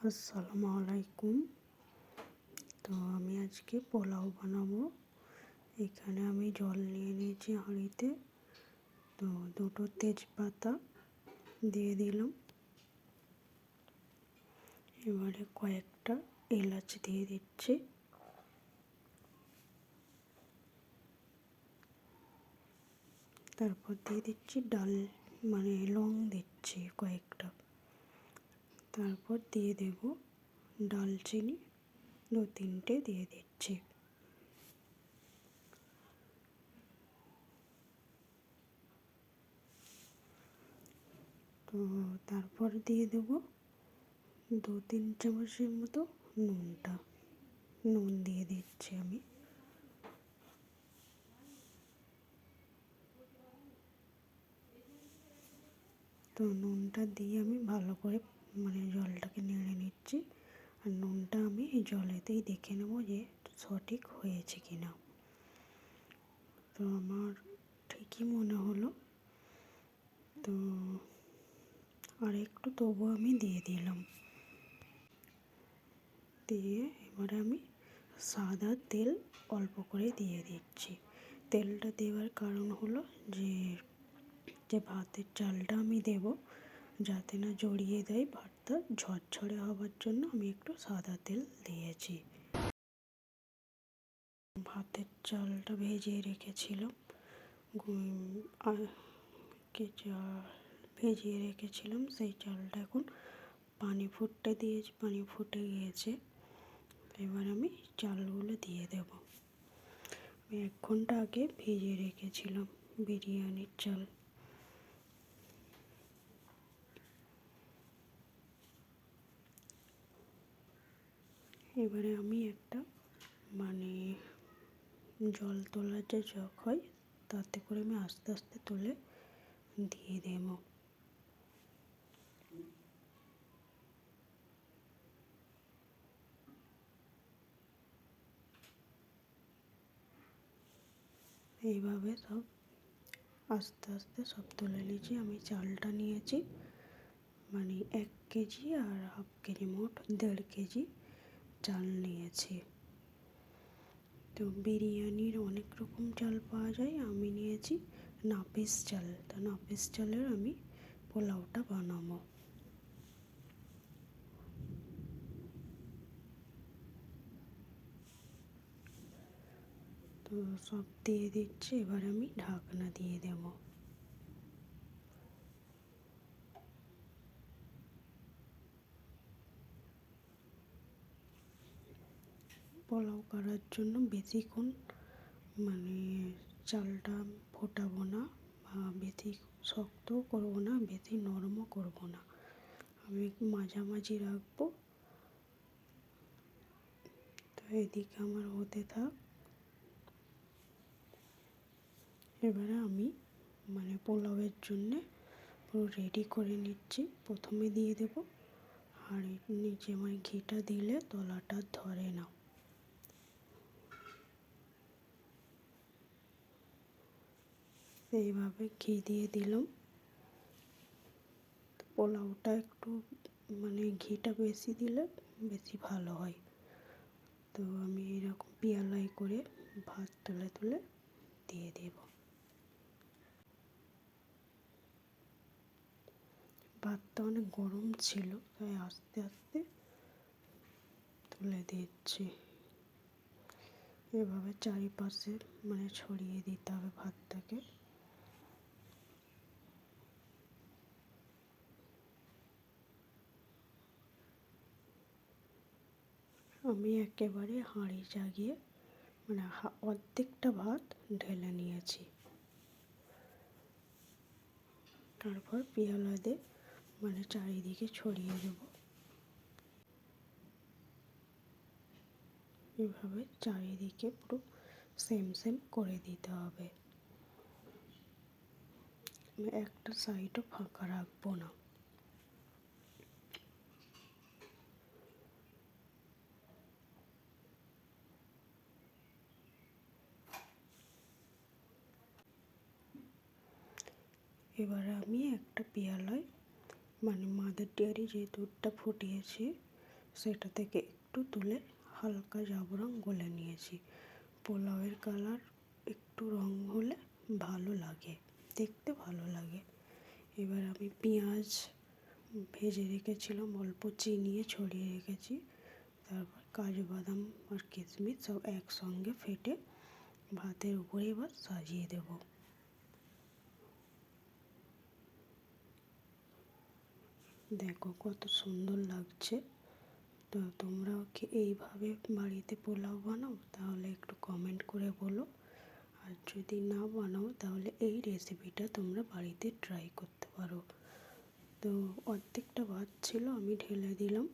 আসসালামু আলাইকুম। তো আমি আজকে পোলাও বানাবো। এখানে আমি জল নিয়ে নিয়েছি হাঁড়িতে। তো দুটো তেজপাতা দিয়ে দিলাম। এবারে কয়েকটা এলাচ দিয়ে দিচ্ছি। তারপর দিয়ে দিচ্ছি লং দিচ্ছি কয়েকটা। তারপর দিয়ে দেব দারচিনি 2-3টে দিয়ে দিচ্ছি। তো তারপর দিয়ে দেব 2-3 চামচের মতো নুন দিয়ে দিচ্ছি আমি। তো নুনটা দিয়ে আমি ভালো করে জলটাকে নেড়ে নিচ্ছি। আর নুনটা আমি জলেতেই দেখে নেব যে সঠিক হয়েছে কিনা। তো আমার ঠিকই মনে হলো। তো আর একটু তবু আমি দিয়ে দিলাম। দিয়ে এবারে আমি সাদা তেল অল্প করে দিয়ে দিচ্ছি। তেলটা দেওয়ার কারণ হলো যে ভাতের চালটা আমি দেব যাতে না জড়িয়ে দেয় ভাতটা, ঝরঝরে হওয়ার জন্য আমি একটু সাদা তেল দিয়েছি। ভাতের চালটা ভিজিয়ে রেখেছিলাম, ভিজিয়ে রেখেছিলাম সেই চালটা এখন পানি ফুটে গিয়েছে। এবার আমি চালগুলো দিয়ে দেব। আমি 1 ঘন্টা আগে ভিজিয়ে রেখেছিলাম বিরিয়ানির চাল। এবারে আমি একটা জল তোলার যে জগ হয় তাতে করে আমি আস্তে আস্তে তুলে দিয়ে দেব। এইভাবে সব আস্তে আস্তে সব তুলে নিয়েছি। আমি চালটা নিয়েছি 1 কেজি আর হাফ কেজি, মোট 1.5 কেজি চাল নিয়েছি। তো বিরিয়ানির অনেক রকম চাল পাওয়া যায়, আমি নিয়েছি নাপিস চাল। তো নাপিস চালের আমি পোলাওটা বানাবো। তো সব দিয়ে দিচ্ছি, এবার আমি ঢাকনা দিয়ে দেব। পোলাও করার জন্য বেশিক্ষণ চালটা ফোটাবো না, বা বেশি শক্তও করবো না, বেশি নরমও করবো না, আমি মাঝামাঝি রাখবো। তো এদিকে আমার হতে থাক। এবারে আমি পোলাওয়ের জন্যে পুরো রেডি করে নিচ্ছি। প্রথমে দিয়ে দেব আর নিচে ঘিটা দিলে তলাটা ধরে না। এইভাবে ঘি দিয়ে দিলাম। পোলাওটা একটু ঘিটা বেশি দিলে বেশি ভালো হয়। তো আমি এরকম পিয়ালাই করে ভাত তুলে তুলে দিয়ে দেব। ভাতটা অনেক গরম ছিল, তাই আস্তে আস্তে তুলে দিচ্ছি। এভাবে চারিপাশে ছড়িয়ে দিতে হবে ভাতটাকে। আমি একেবারে হাঁড়ি জাগিয়ে অর্ধেকটা ভাত ঢেলে নিয়েছি। তারপর পিয়ালা দিয়ে চারিদিকে ছড়িয়ে দেব। এভাবে চারিদিকে পুরো সেম করে দিতে হবে, একটা সাইডও ফাঁকা রাখবো না। এবারে আমি একটা পেয়ালায় মাদার ডেয়ারি যে দুধটা ফুটিয়েছি সেটা থেকে একটু তুলে হালকা জাফরান গুলে নিয়েছি। পোলাওয়ের কালার একটু রং হলে ভালো লাগে, দেখতে ভালো লাগে। এবার আমি পেঁয়াজ ভেজে রেখেছিলাম, অল্প চিনি ছড়িয়ে রেখেছি। তারপর কাজু বাদাম আর কিশমিশ সব একসঙ্গে ফেটে ভাতের উপরে এবার সাজিয়ে দেব। দেখো কত সুন্দর লাগছে। তো তোমরাও কি এইভাবে বাড়িতে পোলাও বানাও? তাহলে একটু কমেন্ট করে বলো। আর যদি না বানাও তাহলে এই রেসিপিটা তোমরা বাড়িতে ট্রাই করতে পারো। তো অর্ধেকটা ভাত ছিল, আমি ঢেলে দিলাম।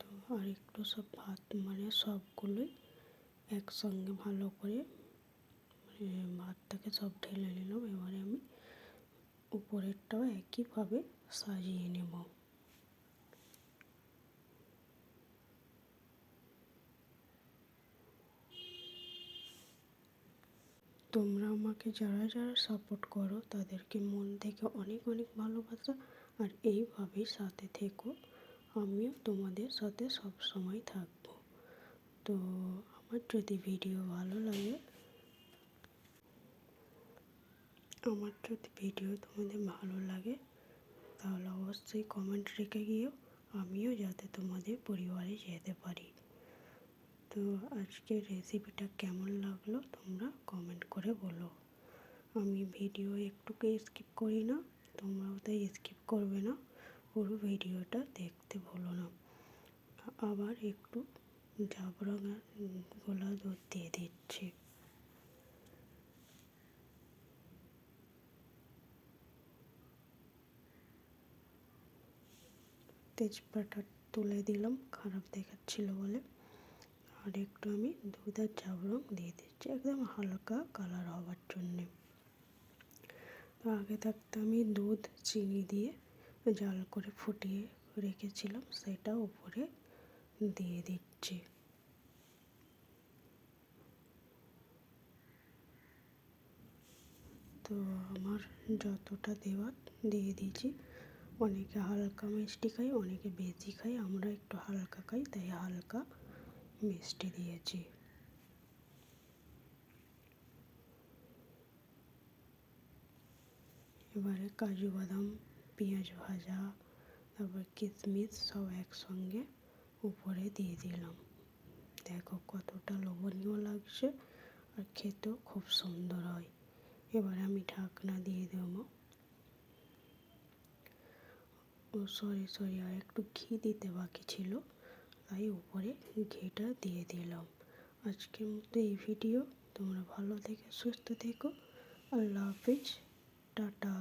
তো আর একটু সব ভাত সবগুলোই একসঙ্গে ভালো করে ভাতটাকে সব ঢেলে নিলাম। এবারে আমি উপরেরটাও একইভাবে সাজিয়ে নেব। তোমরা আমাকে যারা যারা সাপোর্ট করো তাদেরকে মন থেকে অনেক অনেক ভালোবাসা। আর এইভাবেই সাথে থেকো, আমিও তোমাদের সাথে সব সময় থাকবো। তো আমার যদি ভিডিও ভালো লাগে, তোমাদের ভালো লাগে তাহলে অবশ্যই কমেন্ট রেখে গিয়েও, আমিও যাতে তোমাদের পরিবারে যেতে পারি। তো আজকের রেসিপিটা কেমন লাগলো তোমরা কমেন্ট করে বলো। আমি ভিডিও একটুকে স্কিপ করি না, তোমরাও তাই স্কিপ করবে না, পুরো ভিডিওটা দেখতে ভুলো না। আবার একটু জাফরান আর গোলা দুধ দিয়ে দিচ্ছি। তেজপাতা তুলে দিলাম, খারাপ দেখাচ্ছিল বলে। আর একটু আমি দুধ আর জাফরান দিয়ে দিচ্ছি, একদম হালকা কালার হওয়ার জন্যে। তো আগে থাকতে আমি দুধ চিনি দিয়ে জাল করে ফুটিয়ে রেখেছিলাম, সেটা উপরে দিয়ে দিচ্ছি। তো আমার যতটা দেওয়ার দিয়ে দিয়েছি। অনেকে হালকা মিষ্টি খায়, অনেকে বেশি খায়, আমরা একটু হালকা খাই তাই হালকা মিষ্টি দিয়েছি। এবারে কাজু বাদাম, পেঁয়াজ ভাজা, তারপর কিশমিশ সব একসঙ্গে উপরে দিয়ে দিলাম। দেখো কতটা লোভনীয় লাগছে, আর খেতেও খুব সুন্দর হয়। এবার আমি ঢাকনা দিয়ে দেবো। ও সরি আর একটু ঘি দিতে বাকি ছিল, তাই উপরে ঘিটা দিয়ে দিলাম। আজকের মতো এই ভিডিও। তোমরা ভালো থেকে সুস্থ থেকো। আল্লাহ হাফিজ, টাটা।